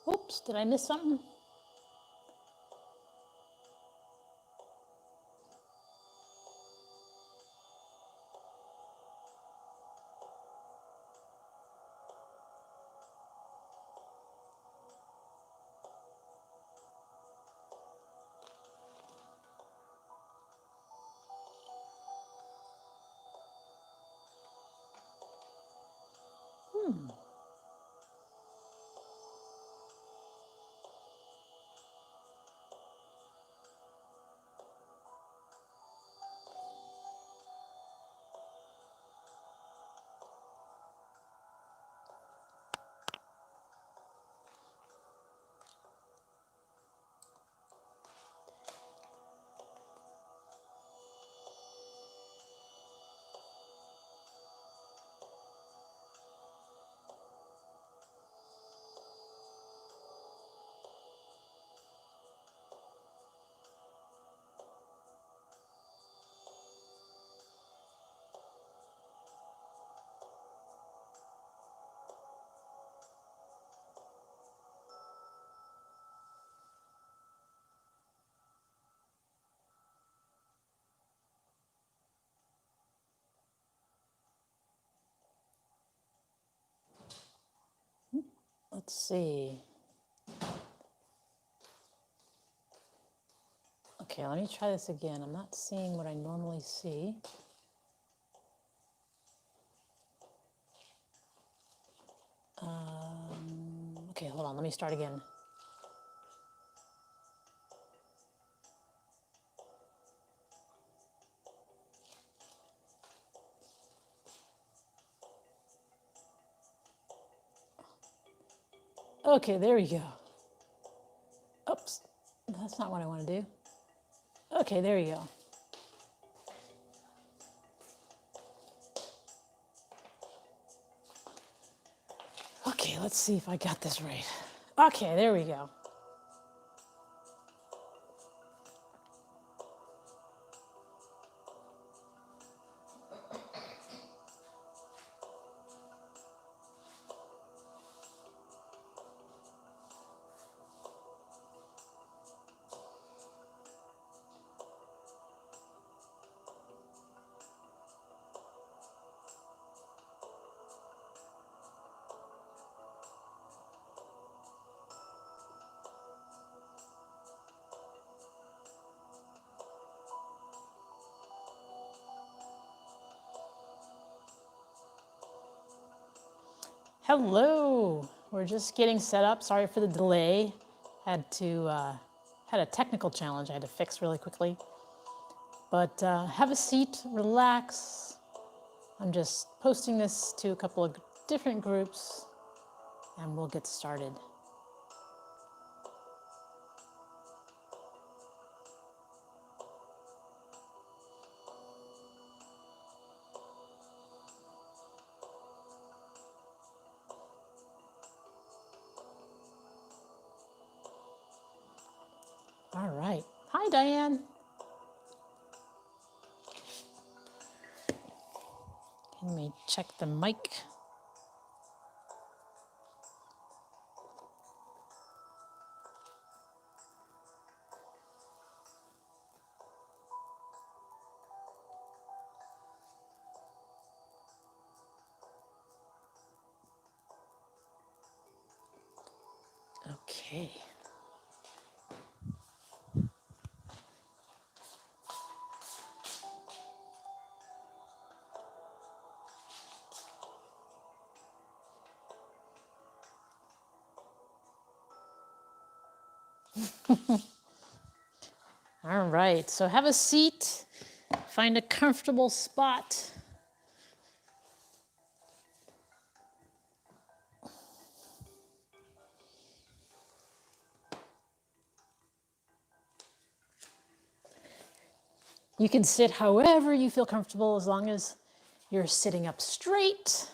Oops, did I miss something? Let's see. Okay, let me try this again. I'm not seeing what I normally see. Okay, hold on, let me start again. Okay, there we go. Oops, that's not what I want to do. Okay, there you go. Okay, let's see if I got this right. Okay, there we go. Hello, we're just getting set up. Sorry for the delay. Had a technical challenge I had to fix really quickly. But have a seat, relax. I'm just posting this to a couple of different groups and we'll get started. All right. Hi, Diane. Let me check the mic. Okay. All right, so have a seat, find a comfortable spot. You can sit however you feel comfortable as long as you're sitting up straight.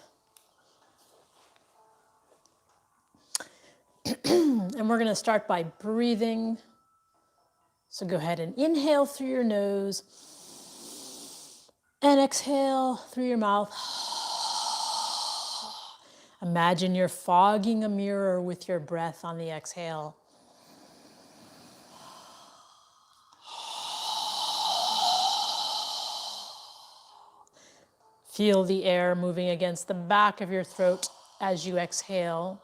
And we're going to start by breathing. So go ahead and inhale through your nose and exhale through your mouth. Imagine you're fogging a mirror with your breath on the exhale. Feel the air moving against the back of your throat as you exhale.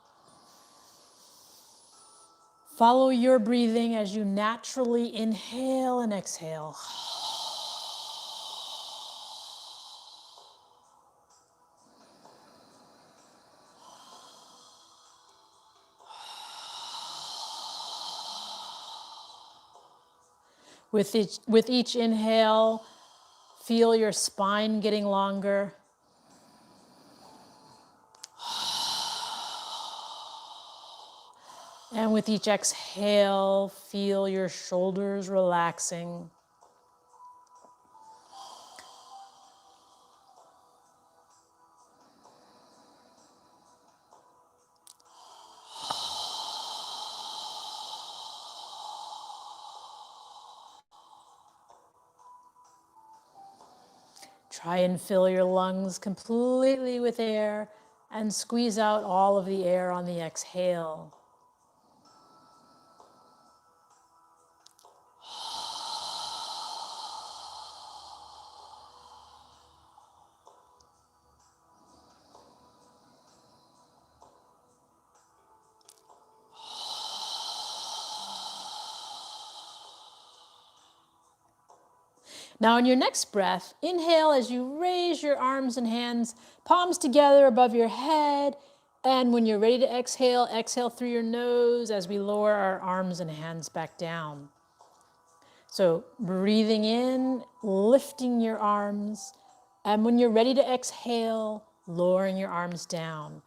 Follow your breathing as you naturally inhale and exhale. With each inhale, feel your spine getting longer. And with each exhale, feel your shoulders relaxing. Try and fill your lungs completely with air and squeeze out all of the air on the exhale. Now on your next breath, inhale as you raise your arms and hands, palms together above your head. And when you're ready to exhale, exhale through your nose as we lower our arms and hands back down. So breathing in, lifting your arms. And when you're ready to exhale, lowering your arms down.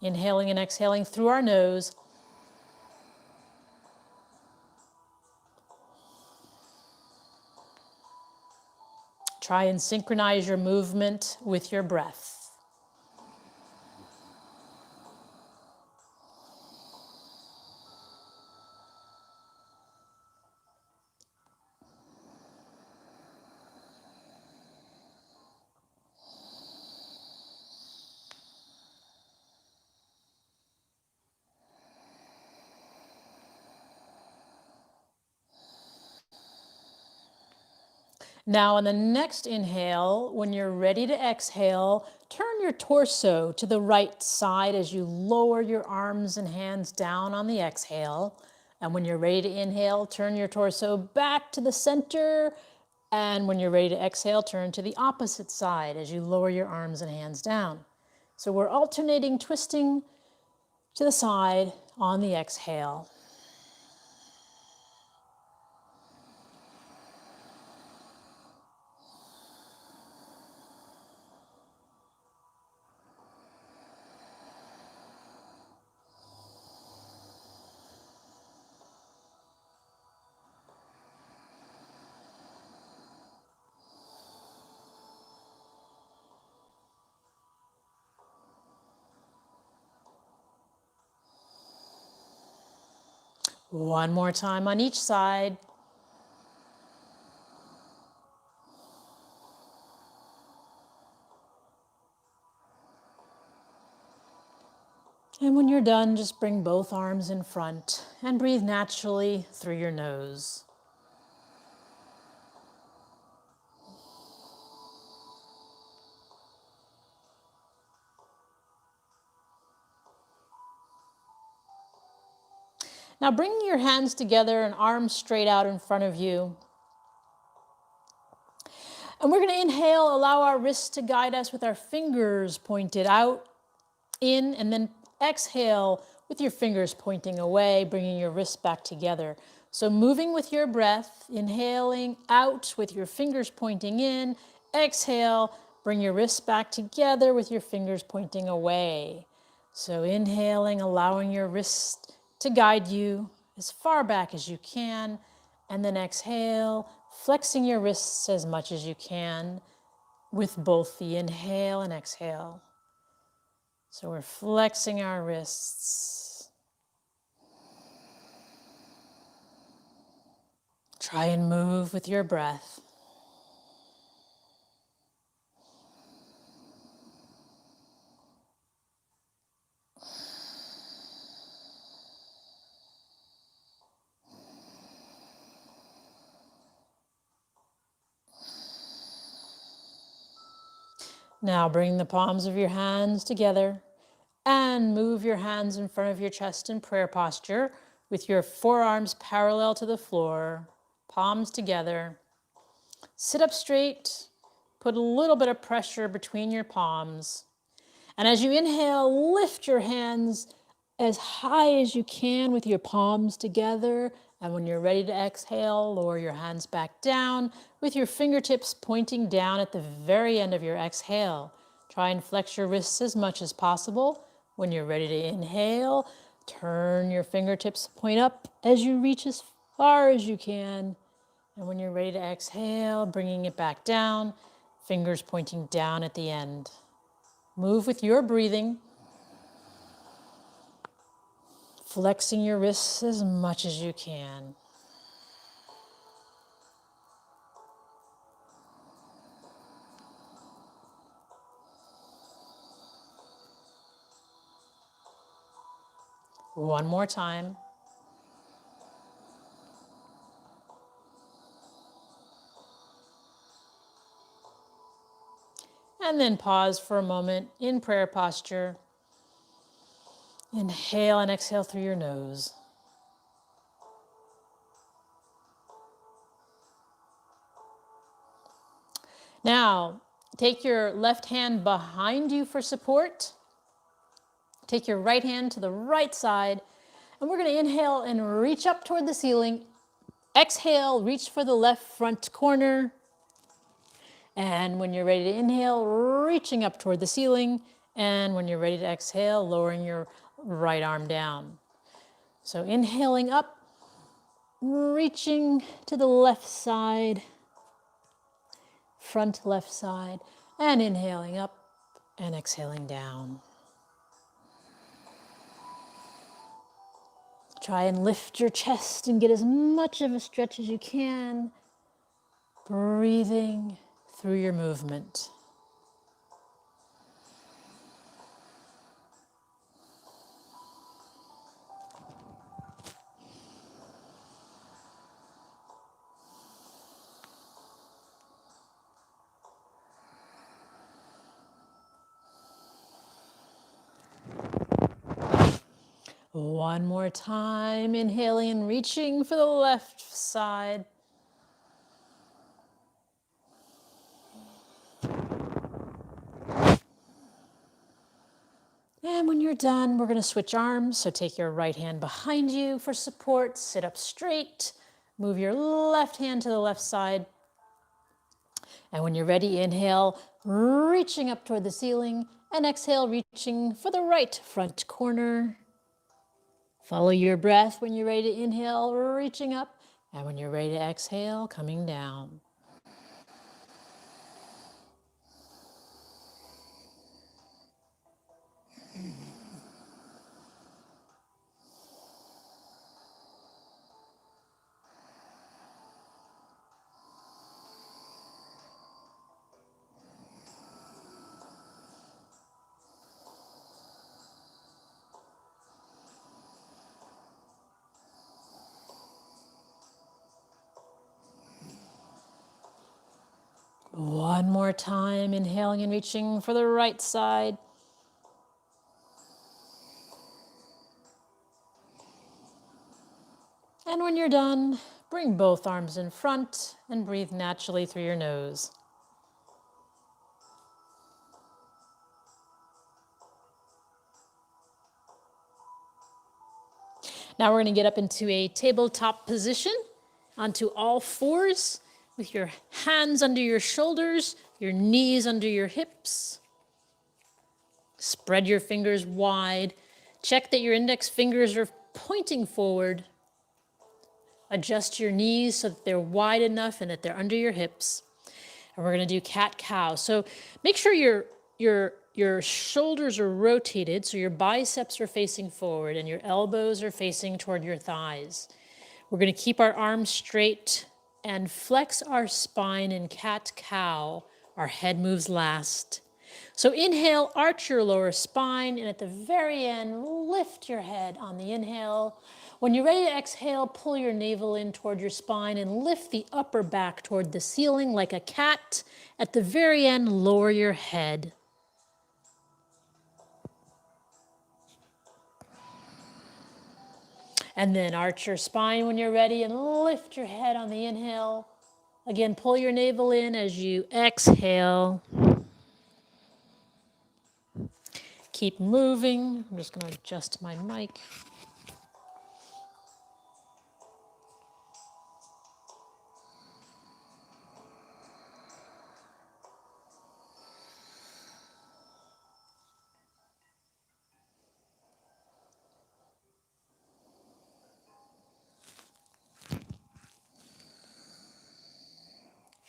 Inhaling and exhaling through our nose. Try and synchronize your movement with your breath. Now on the next inhale, when you're ready to exhale, turn your torso to the right side as you lower your arms and hands down on the exhale. And when you're ready to inhale, turn your torso back to the center. And when you're ready to exhale, turn to the opposite side as you lower your arms and hands down. So we're alternating twisting to the side on the exhale. One more time on each side. And when you're done, just bring both arms in front and breathe naturally through your nose. Now bring your hands together and arms straight out in front of you. And we're going to inhale, allow our wrists to guide us with our fingers pointed out, in, and then exhale with your fingers pointing away, bringing your wrists back together. So moving with your breath, inhaling out with your fingers pointing in, exhale, bring your wrists back together with your fingers pointing away. So inhaling, allowing your wrists to guide you as far back as you can, and then exhale, flexing your wrists as much as you can with both the inhale and exhale. So we're flexing our wrists. Try and move with your breath. Now bring the palms of your hands together and move your hands in front of your chest in prayer posture with your forearms parallel to the floor, palms together. Sit up straight, put a little bit of pressure between your palms. And as you inhale, lift your hands as high as you can with your palms together. And when you're ready to exhale, lower your hands back down with your fingertips pointing down at the very end of your exhale. Try and flex your wrists as much as possible. When you're ready to inhale, turn your fingertips, point up as you reach as far as you can. And when you're ready to exhale, bringing it back down, fingers pointing down at the end. Move with your breathing, flexing your wrists as much as you can. One more time. And then pause for a moment in prayer posture. Inhale and exhale through your nose. Now, take your left hand behind you for support. Take your right hand to the right side. And we're going to inhale and reach up toward the ceiling. Exhale, reach for the left front corner. And when you're ready to inhale, reaching up toward the ceiling. And when you're ready to exhale, lowering your right arm down. So inhaling up, reaching to the left side, front left side, and inhaling up and exhaling down. Try and lift your chest and get as much of a stretch as you can, breathing through your movement. One more time, inhaling and reaching for the left side. And when you're done, we're going to switch arms. So take your right hand behind you for support, sit up straight, move your left hand to the left side. And when you're ready, inhale, reaching up toward the ceiling, and exhale, reaching for the right front corner. Follow your breath when you're ready to inhale, reaching up, and when you're ready to exhale, coming down. One more time, inhaling and reaching for the right side. And when you're done, bring both arms in front and breathe naturally through your nose. Now we're going to get up into a tabletop position onto all fours with your hands under your shoulders, your knees under your hips. Spread your fingers wide. Check that your index fingers are pointing forward. Adjust your knees so that they're wide enough and that they're under your hips. And we're going to do cat-cow. So make sure your shoulders are rotated, so your biceps are facing forward and your elbows are facing toward your thighs. We're going to keep our arms straight and flex our spine in cat-cow. Our head moves last. So inhale, arch your lower spine, and at the very end, lift your head on the inhale. When you're ready to exhale, pull your navel in toward your spine and lift the upper back toward the ceiling like a cat. At the very end, lower your head. And then arch your spine when you're ready and lift your head on the inhale. Again, pull your navel in as you exhale. Keep moving. I'm just going to adjust my mic.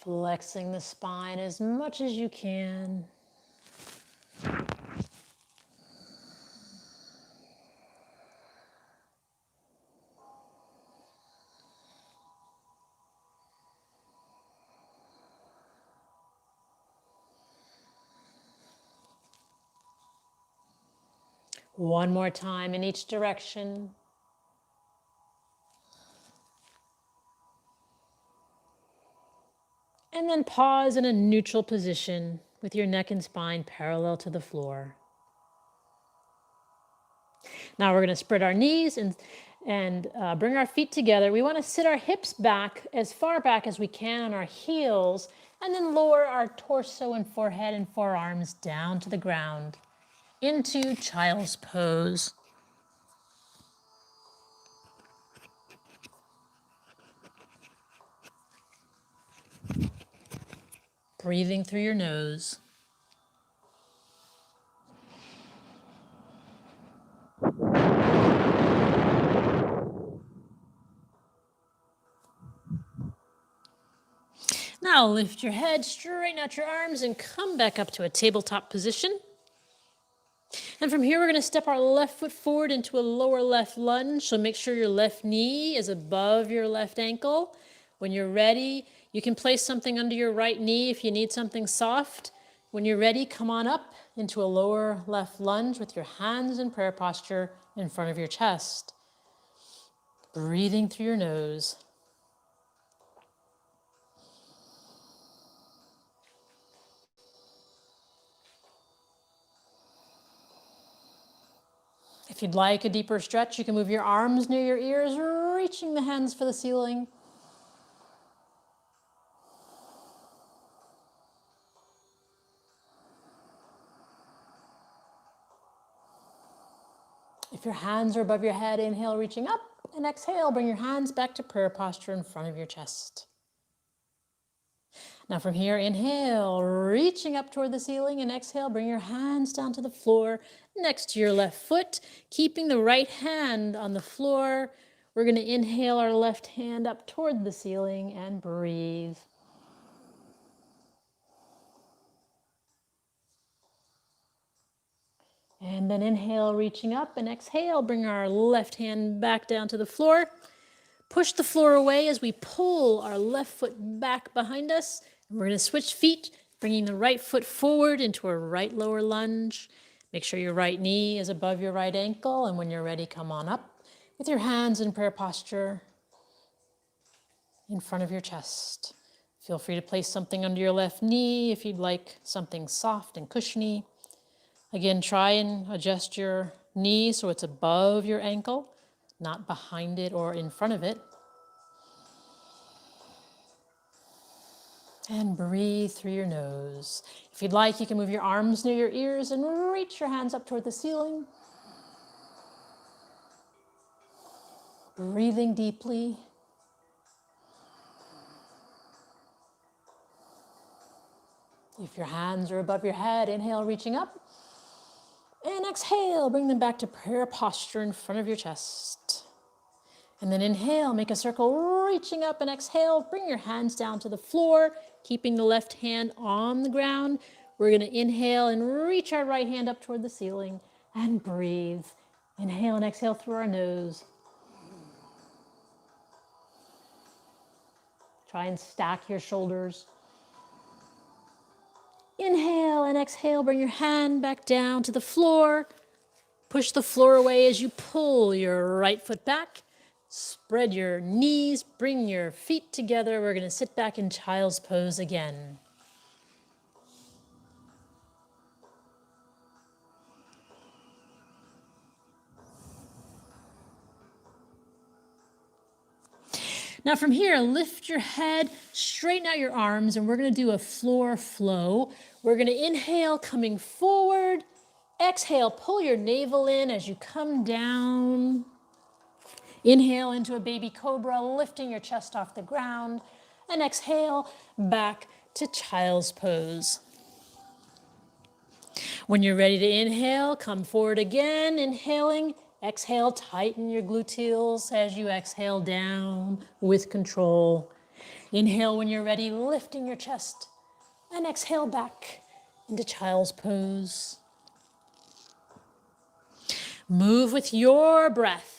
Flexing the spine as much as you can. One more time in each direction. And then pause in a neutral position with your neck and spine parallel to the floor. Now we're going to spread our knees and bring our feet together. We want to sit our hips back as far back as we can on our heels, and then lower our torso and forehead and forearms down to the ground into child's pose. Breathing through your nose. Now lift your head, straighten out your arms, and come back up to a tabletop position. And from here, we're going to step our left foot forward into a lower left lunge. So make sure your left knee is above your left ankle. When you're ready, you can place something under your right knee if you need something soft. When you're ready, come on up into a lower left lunge with your hands in prayer posture in front of your chest. Breathing through your nose. If you'd like a deeper stretch, you can move your arms near your ears, reaching the hands for the ceiling. If your hands are above your head, inhale, reaching up, and exhale, bring your hands back to prayer posture in front of your chest. Now from here, inhale, reaching up toward the ceiling, and exhale, bring your hands down to the floor next to your left foot, keeping the right hand on the floor. We're going to inhale our left hand up toward the ceiling and breathe. And then inhale, reaching up, and exhale, bring our left hand back down to the floor. Push the floor away as we pull our left foot back behind us. And we're going to switch feet, bringing the right foot forward into a right lower lunge. Make sure your right knee is above your right ankle, and when you're ready, come on up with your hands in prayer posture in front of your chest. Feel free to place something under your left knee if you'd like something soft and cushiony. Again, try and adjust your knee so it's above your ankle, not behind it or in front of it. And breathe through your nose. If you'd like, you can move your arms near your ears and reach your hands up toward the ceiling. Breathing deeply. If your hands are above your head, inhale, reaching up. And exhale, bring them back to prayer posture in front of your chest. And then inhale, make a circle, reaching up, and exhale, bring your hands down to the floor, keeping the left hand on the ground. We're going to inhale and reach our right hand up toward the ceiling and breathe. Inhale and exhale through our nose. Try and stack your shoulders. Inhale and exhale, bring your hand back down to the floor. Push the floor away as you pull your right foot back. Spread your knees, bring your feet together. We're going to sit back in child's pose again. Now from here, lift your head, straighten out your arms, and we're going to do a floor flow. We're going to inhale, coming forward. Exhale, pull your navel in as you come down. Inhale into a baby cobra, lifting your chest off the ground. And exhale, back to child's pose. When you're ready to inhale, come forward again, inhaling. Exhale, tighten your gluteals as you exhale down with control. Inhale when you're ready, lifting your chest. And exhale back into child's pose. Move with your breath.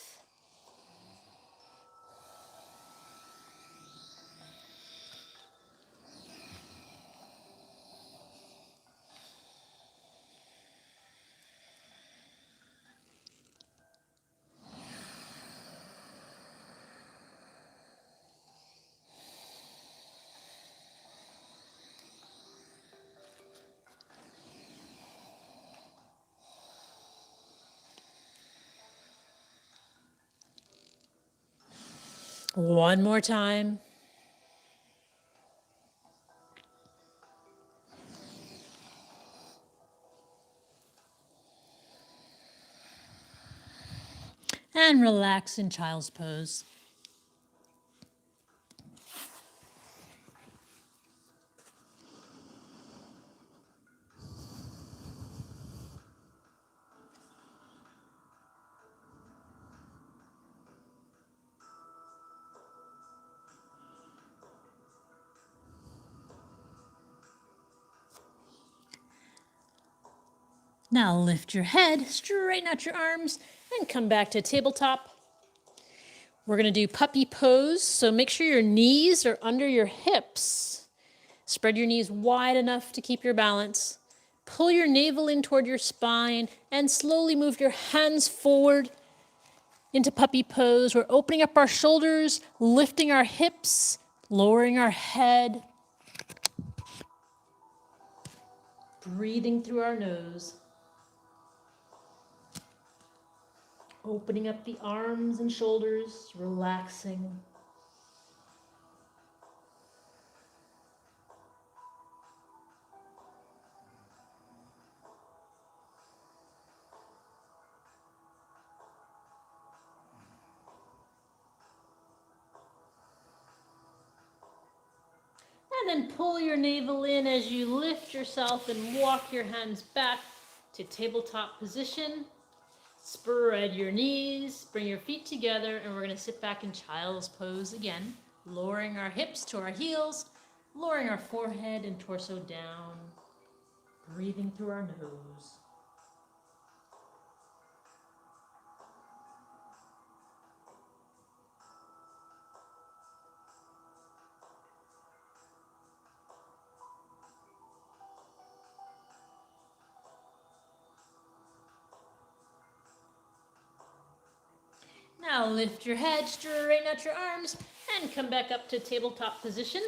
One more time. And relax in child's pose. Now lift your head, straighten out your arms, and come back to tabletop. We're going to do puppy pose, so make sure your knees are under your hips. Spread your knees wide enough to keep your balance. Pull your navel in toward your spine and slowly move your hands forward into puppy pose. We're opening up our shoulders, lifting our hips, lowering our head, breathing through our nose. Opening up the arms and shoulders, relaxing. And then pull your navel in as you lift yourself and walk your hands back to tabletop position. Spread your knees, bring your feet together, and we're going to sit back in child's pose again, lowering our hips to our heels, lowering our forehead and torso down, breathing through our nose. Now lift your head, straighten out your arms, and come back up to tabletop position.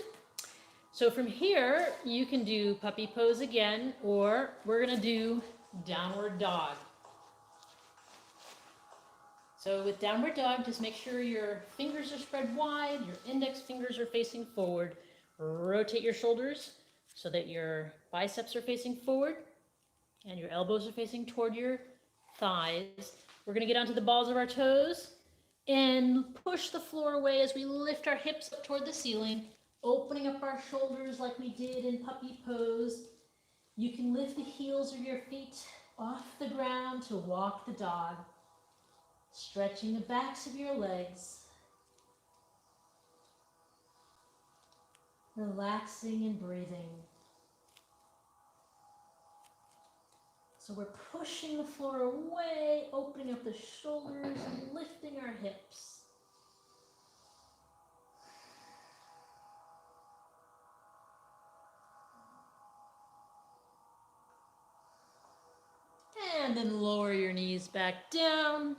So from here, you can do puppy pose again, or we're going to do downward dog. So with downward dog, just make sure your fingers are spread wide, your index fingers are facing forward. Rotate your shoulders so that your biceps are facing forward and your elbows are facing toward your thighs. We're going to get onto the balls of our toes and push the floor away as we lift our hips up toward the ceiling, opening up our shoulders like we did in puppy pose. You can lift the heels of your feet off the ground to walk the dog, stretching the backs of your legs, relaxing and breathing. So we're pushing the floor away, opening up the shoulders and lifting our hips. And then lower your knees back down.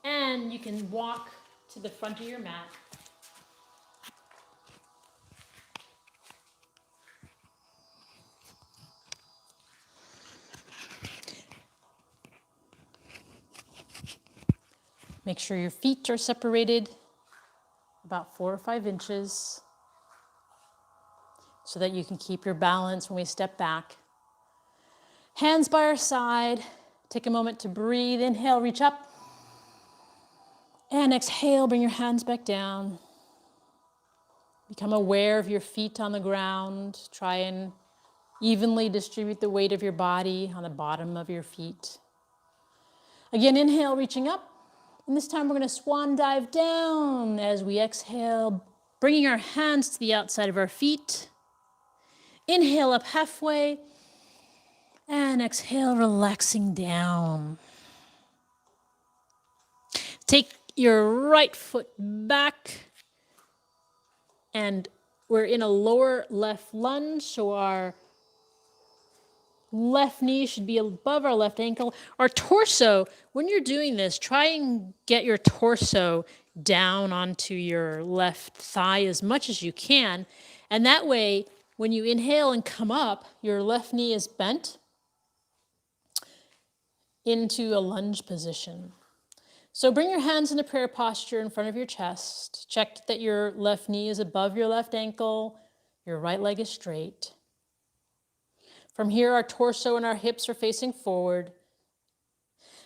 And you can walk to the front of your mat. Make sure your feet are separated about 4 or 5 inches so that you can keep your balance when we step back. Hands by our side. Take a moment to breathe. Inhale, reach up. And exhale, bring your hands back down. Become aware of your feet on the ground. Try and evenly distribute the weight of your body on the bottom of your feet. Again, inhale, reaching up. And this time we're going to swan dive down as we exhale, bringing our hands to the outside of our feet. Inhale up halfway. And exhale, relaxing down. Take your right foot back. And we're in a lower left lunge, so our left knee should be above our left ankle. Our torso, when you're doing this, try and get your torso down onto your left thigh as much as you can. And that way, when you inhale and come up, your left knee is bent into a lunge position. So bring your hands into prayer posture in front of your chest. Check that your left knee is above your left ankle. Your right leg is straight. From here, our torso and our hips are facing forward.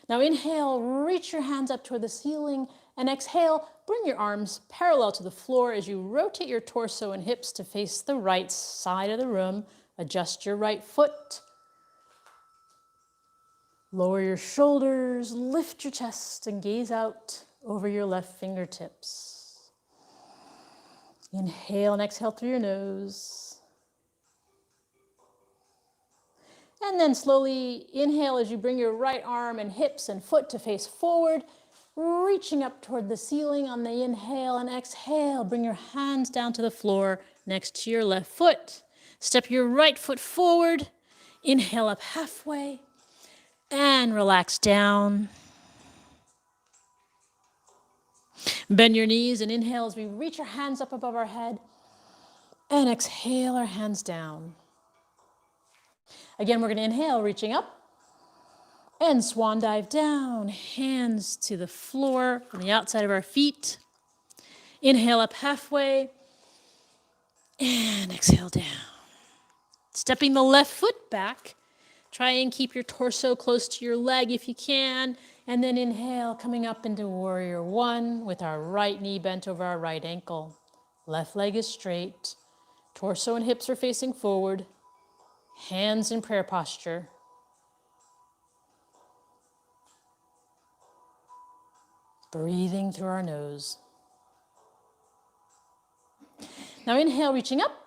Now inhale, reach your hands up toward the ceiling, and exhale, bring your arms parallel to the floor as you rotate your torso and hips to face the right side of the room. Adjust your right foot. Lower your shoulders, lift your chest, and gaze out over your left fingertips. Inhale and exhale through your nose. And then slowly inhale as you bring your right arm and hips and foot to face forward, reaching up toward the ceiling on the inhale, and exhale. Bring your hands down to the floor next to your left foot. Step your right foot forward. Inhale up halfway and relax down. Bend your knees and inhale as we reach our hands up above our head, and exhale our hands down. Again, we're going to inhale, reaching up, and swan dive down, hands to the floor on the outside of our feet. Inhale up halfway, and exhale down. Stepping the left foot back, try and keep your torso close to your leg if you can, and then inhale, coming up into warrior one with our right knee bent over our right ankle. Left leg is straight, torso and hips are facing forward, hands in prayer posture. Breathing through our nose. Now inhale, reaching up.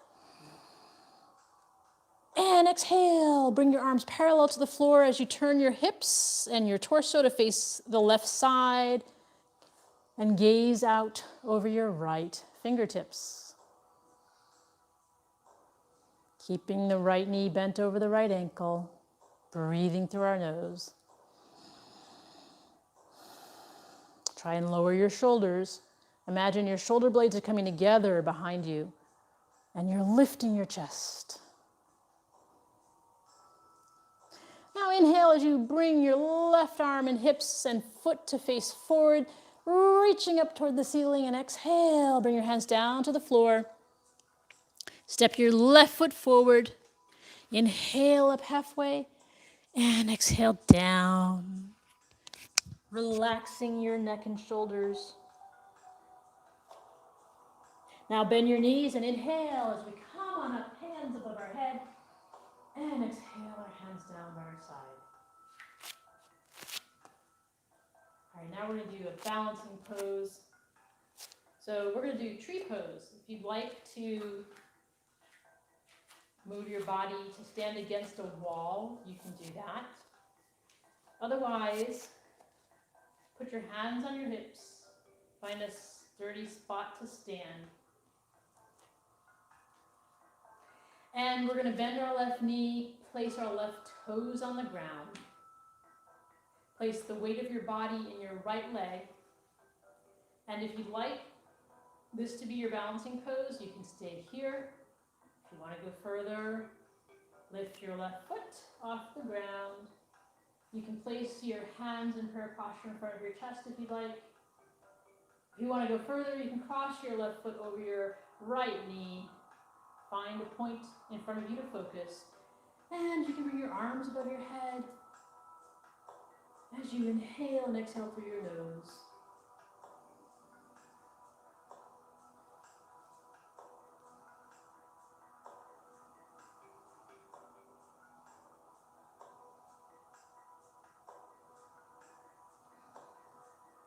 And exhale, bring your arms parallel to the floor as you turn your hips and your torso to face the left side and gaze out over your right fingertips. Keeping the right knee bent over the right ankle, breathing through our nose. Try and lower your shoulders. Imagine your shoulder blades are coming together behind you and you're lifting your chest. Now inhale as you bring your left arm and hips and foot to face forward, reaching up toward the ceiling, and exhale, bring your hands down to the floor. Step your left foot forward, inhale up halfway, and exhale down. Relaxing your neck and shoulders. Now bend your knees and inhale as we come on up, hands above our head, and exhale our hands down by our side. All right, now we're going to do a balancing pose. So we're going to do tree pose. If you'd like to move your body to stand against a wall, you can do that. Otherwise, put your hands on your hips. Find a sturdy spot to stand. And we're going to bend our left knee, place our left toes on the ground. Place the weight of your body in your right leg. And if you'd like this to be your balancing pose, you can stay here. If you want to go further, lift your left foot off the ground. You can place your hands in prayer posture in front of your chest if you'd like. If you want to go further, you can cross your left foot over your right knee. Find a point in front of you to focus. And you can bring your arms above your head as you inhale and exhale through your nose.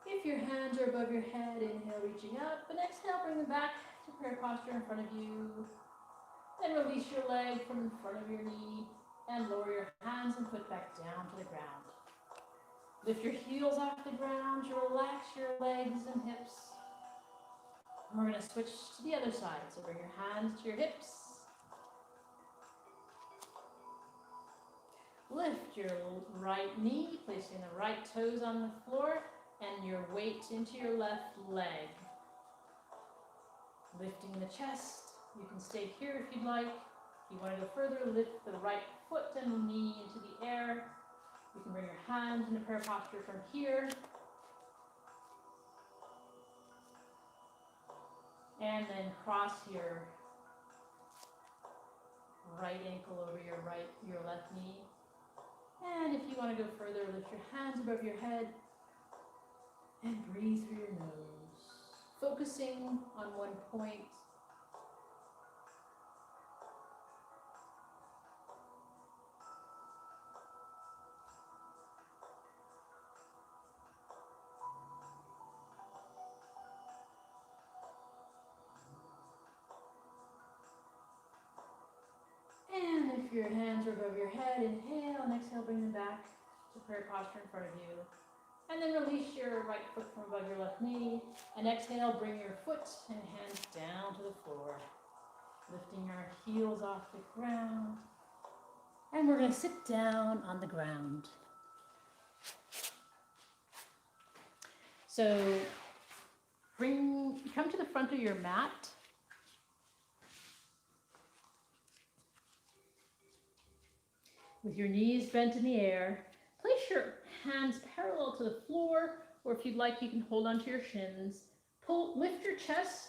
If your hands are above your head, inhale, reaching up, and exhale, bring them back to prayer posture in front of you. Then release your leg from in front of your knee and lower your hands and foot back down to the ground. Lift your heels off the ground to relax your legs and hips. And we're going to switch to the other side. So bring your hands to your hips. Lift your right knee, placing the right toes on the floor and your weight into your left leg. Lifting the chest. You can stay here if you'd like. If you want to go further, lift the right foot and knee into the air. You can bring your hands into prayer posture from here. And then cross your right ankle over your left knee. And if you want to go further, lift your hands above your head and breathe through your nose, focusing on one point. And if your hands are above your head, inhale and exhale, bring them back to prayer posture in front of you. And then release your right foot from above your left knee. And exhale, bring your foot and hands down to the floor. Lifting our heels off the ground. And we're going to sit down on the ground. So come to the front of your mat. With your knees bent in the air, place your hands parallel to the floor, or if you'd like, you can hold onto your shins. Lift your chest,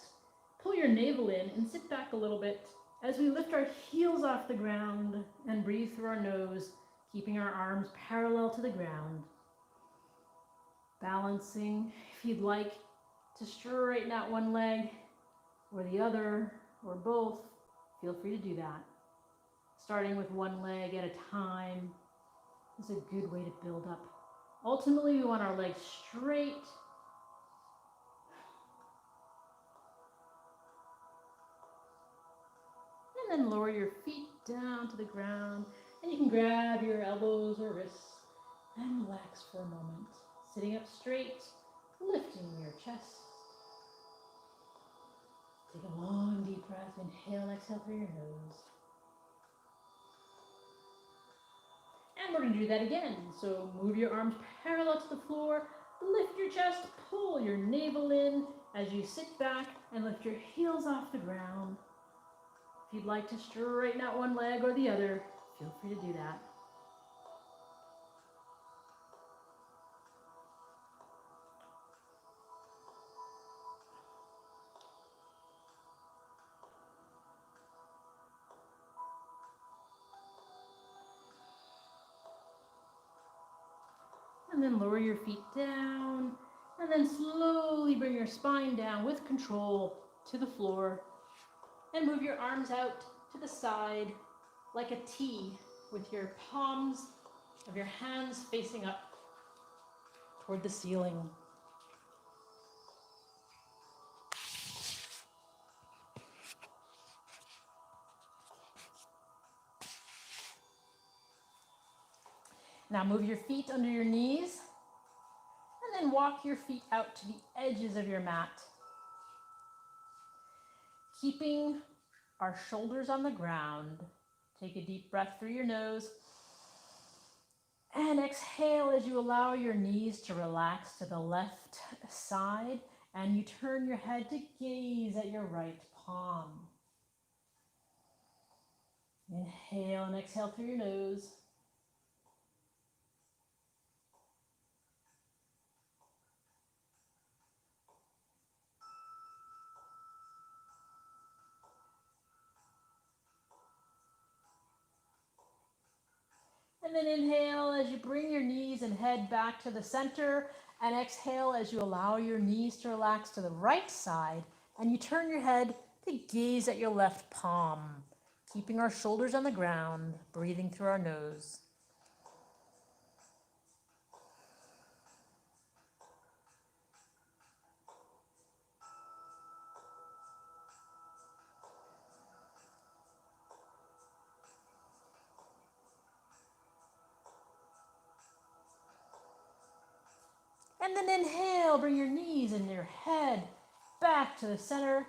pull your navel in, and sit back a little bit as we lift our heels off the ground and breathe through our nose, keeping our arms parallel to the ground. Balancing, if you'd like to straighten out one leg or the other or both, feel free to do that. Starting with one leg at a time is a good way to build up. Ultimately, we want our legs straight. And then lower your feet down to the ground. And you can grab your elbows or wrists and relax for a moment. Sitting up straight, lifting your chest. Take a long, deep breath. Inhale and exhale through your nose. And we're going to do that again. So move your arms parallel to the floor, lift your chest, pull your navel in as you sit back and lift your heels off the ground. If you'd like to straighten out one leg or the other, feel free to do that. And then lower your feet down, and then slowly bring your spine down with control to the floor, and move your arms out to the side like a T with your palms of your hands facing up toward the ceiling. Now move your feet under your knees, and then walk your feet out to the edges of your mat. Keeping our shoulders on the ground, take a deep breath through your nose, And exhale as you allow your knees to relax to the left side, and you turn your head to gaze at your right palm. Inhale and exhale through your nose. And then inhale as you bring your knees and head back to the center, and exhale as you allow your knees to relax to the right side, and you turn your head to gaze at your left palm, keeping our shoulders on the ground, breathing through our nose. And then inhale, bring your knees and your head back to the center.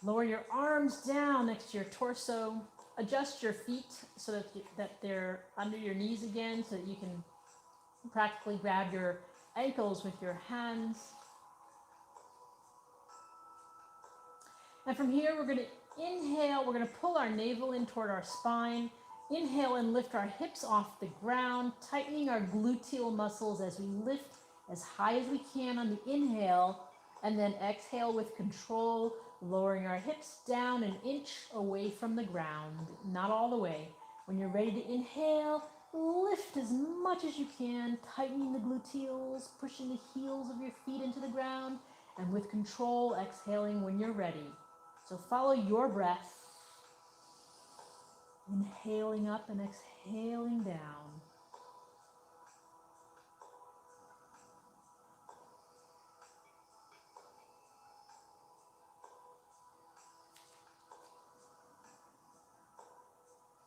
Lower your arms down next to your torso. Adjust your feet so that they're under your knees again, so that you can practically grab your ankles with your hands. And from here, we're going to inhale. We're going to pull our navel in toward our spine. Inhale and lift our hips off the ground, tightening our gluteal muscles as we lift as high as we can on the inhale, and then exhale with control, lowering our hips down an inch away from the ground, not all the way. When you're ready to inhale, lift as much as you can, tightening the gluteals, pushing the heels of your feet into the ground, and with control, exhaling when you're ready. So follow your breath, inhaling up and exhaling down.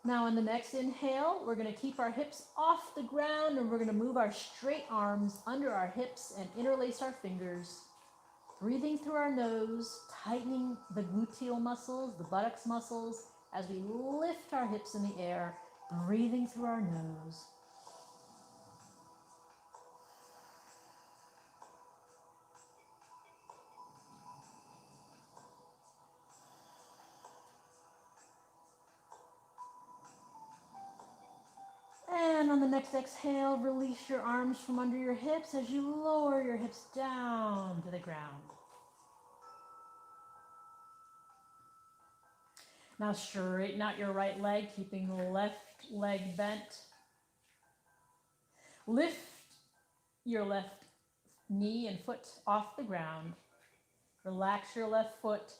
Now on the next inhale, we're going to keep our hips off the ground, and we're going to move our straight arms under our hips and interlace our fingers. Breathing through our nose, tightening the gluteal muscles, the buttocks muscles, as we lift our hips in the air, breathing through our nose. And on the next exhale, release your arms from under your hips as you lower your hips down to the ground. Now straighten out your right leg, keeping the left leg bent. Lift your left knee and foot off the ground. Relax your left foot.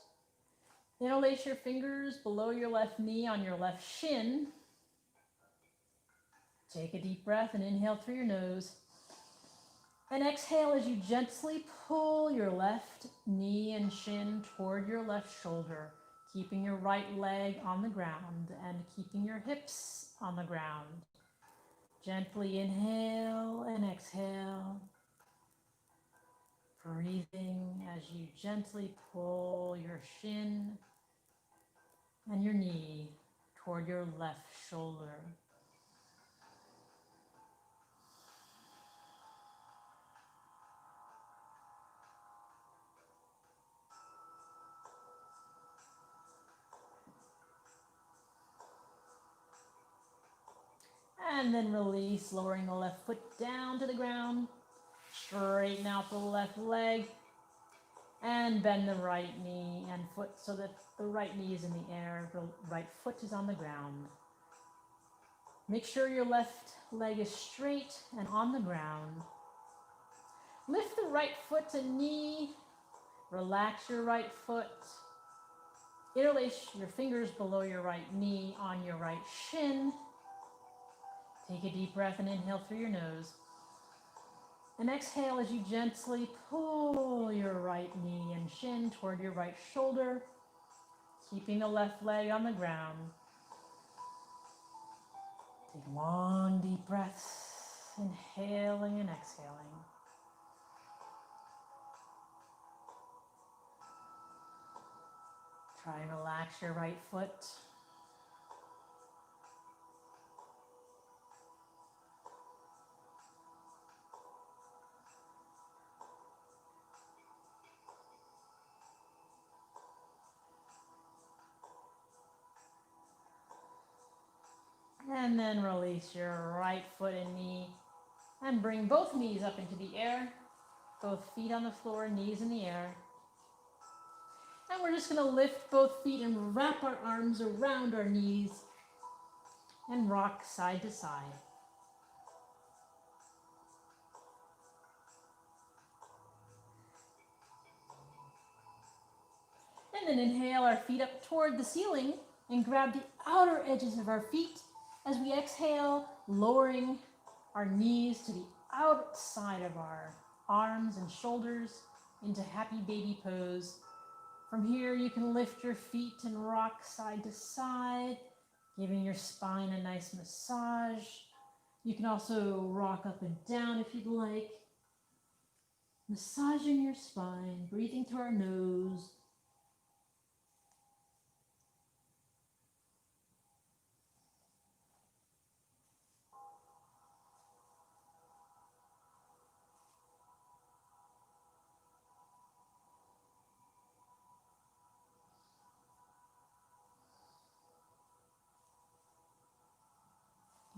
Interlace your fingers below your left knee on your left shin. Take a deep breath and inhale through your nose. And exhale as you gently pull your left knee and shin toward your left shoulder, keeping your right leg on the ground and keeping your hips on the ground. Gently inhale and exhale, breathing as you gently pull your shin and your knee toward your left shoulder. And then release, lowering the left foot down to the ground. Straighten out the left leg. And bend the right knee and foot so that the right knee is in the air, the right foot is on the ground. Make sure your left leg is straight and on the ground. Lift the right foot and knee. Relax your right foot. Interlace your fingers below your right knee on your right shin. Take a deep breath and inhale through your nose. And exhale as you gently pull your right knee and shin toward your right shoulder, keeping the left leg on the ground. Take long, deep breaths, inhaling and exhaling. Try and relax your right foot. And then release your right foot and knee and bring both knees up into the air. Both feet on the floor, knees in the air. And we're just going to lift both feet and wrap our arms around our knees and rock side to side. And then inhale our feet up toward the ceiling and grab the outer edges of our feet as we exhale, lowering our knees to the outside of our arms and shoulders into happy baby pose. From here, you can lift your feet and rock side to side, giving your spine a nice massage. You can also rock up and down if you'd like. Massaging your spine, breathing through our nose.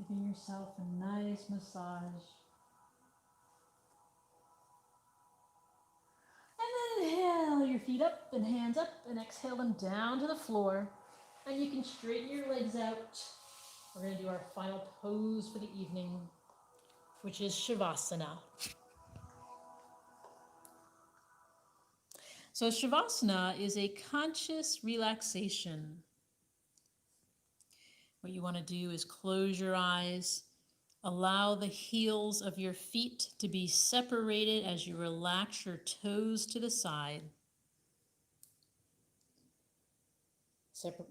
Giving yourself a nice massage. And then inhale your feet up and hands up and exhale them down to the floor. And you can straighten your legs out. We're going to do our final pose for the evening, which is Shavasana. So Shavasana is a conscious relaxation. What you want to do is close your eyes, allow the heels of your feet to be separated as you relax your toes to the side.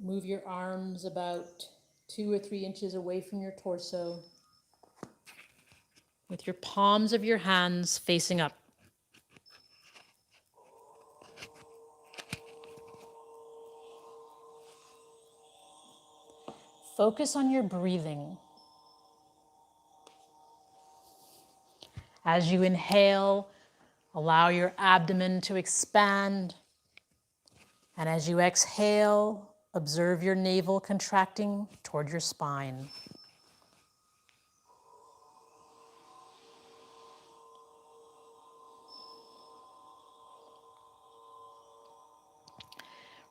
Move your arms about 2 or 3 inches away from your torso, with your palms of your hands facing up. Focus on your breathing. As you inhale, allow your abdomen to expand. And as you exhale, observe your navel contracting toward your spine.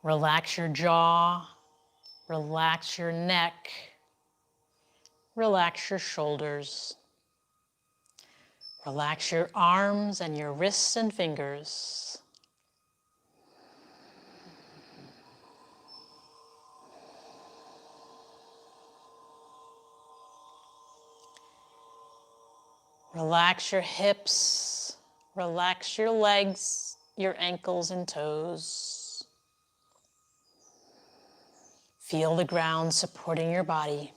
Relax your jaw, relax your neck, relax your shoulders. Relax your arms and your wrists and fingers. Relax your hips, relax your legs, your ankles and toes. Feel the ground supporting your body.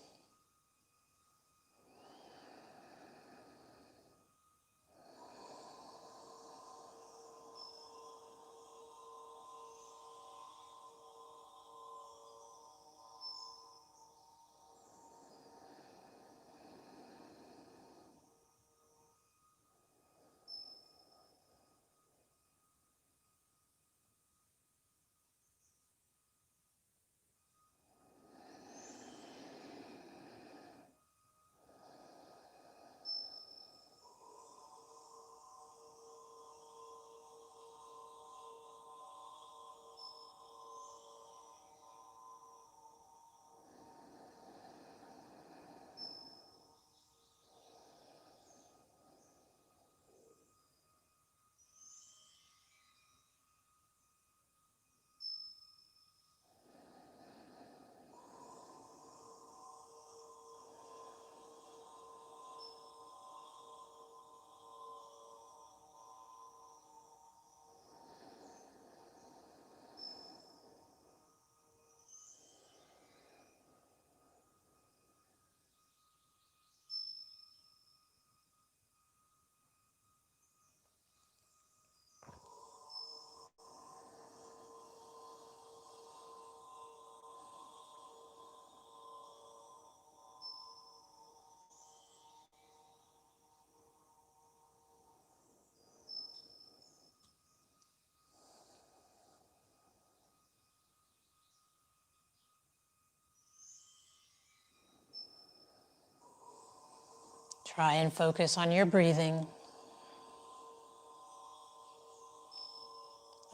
Try and focus on your breathing.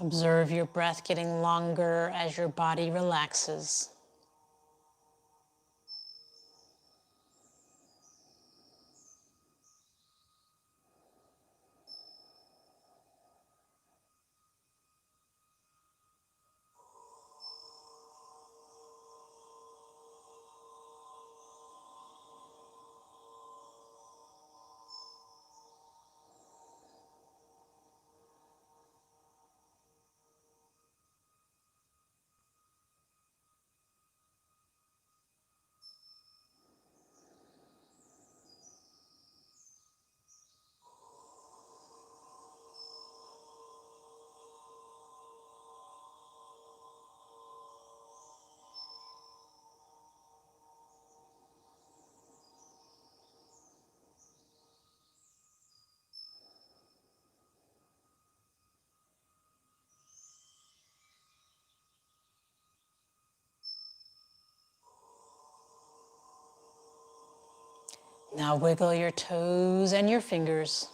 Observe your breath getting longer as your body relaxes. Now wiggle your toes and your fingers.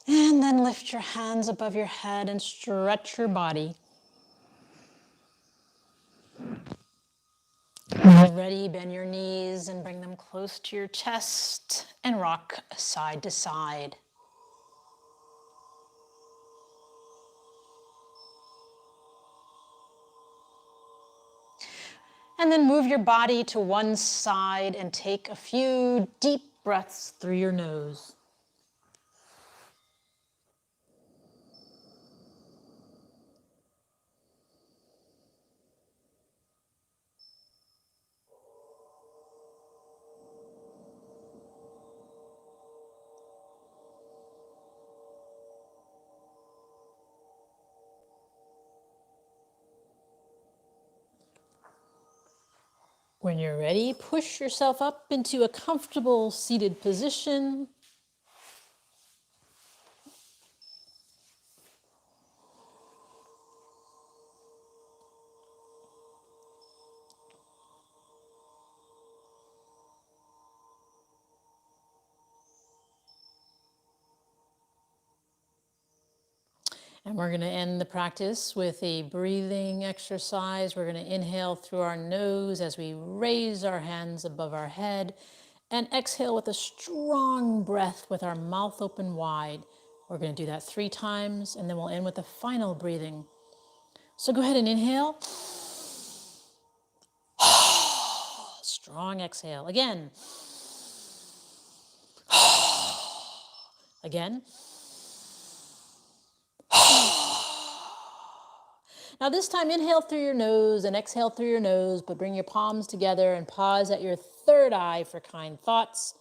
And then lift your hands above your head and stretch your body. When you're ready, bend your knees and bring them close to your chest and rock side to side. And then move your body to one side and take a few deep breaths through your nose. When you're ready, push yourself up into a comfortable seated position. And we're going to end the practice with a breathing exercise. We're going to inhale through our nose as we raise our hands above our head and exhale with a strong breath with our mouth open wide. We're going to do that 3 times and then we'll end with the final breathing. So go ahead and inhale. Strong exhale. Again. Again. Now this time, inhale through your nose and exhale through your nose, but bring your palms together and pause at your third eye for kind thoughts.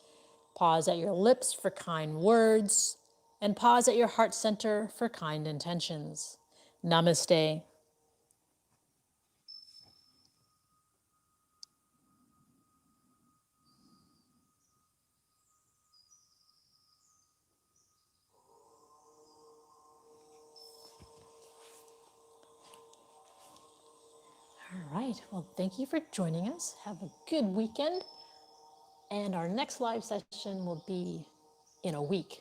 Pause at your lips for kind words. And pause at your heart center for kind intentions. Namaste. All right, well, thank you for joining us. Have a good weekend. And our next live session will be in a week.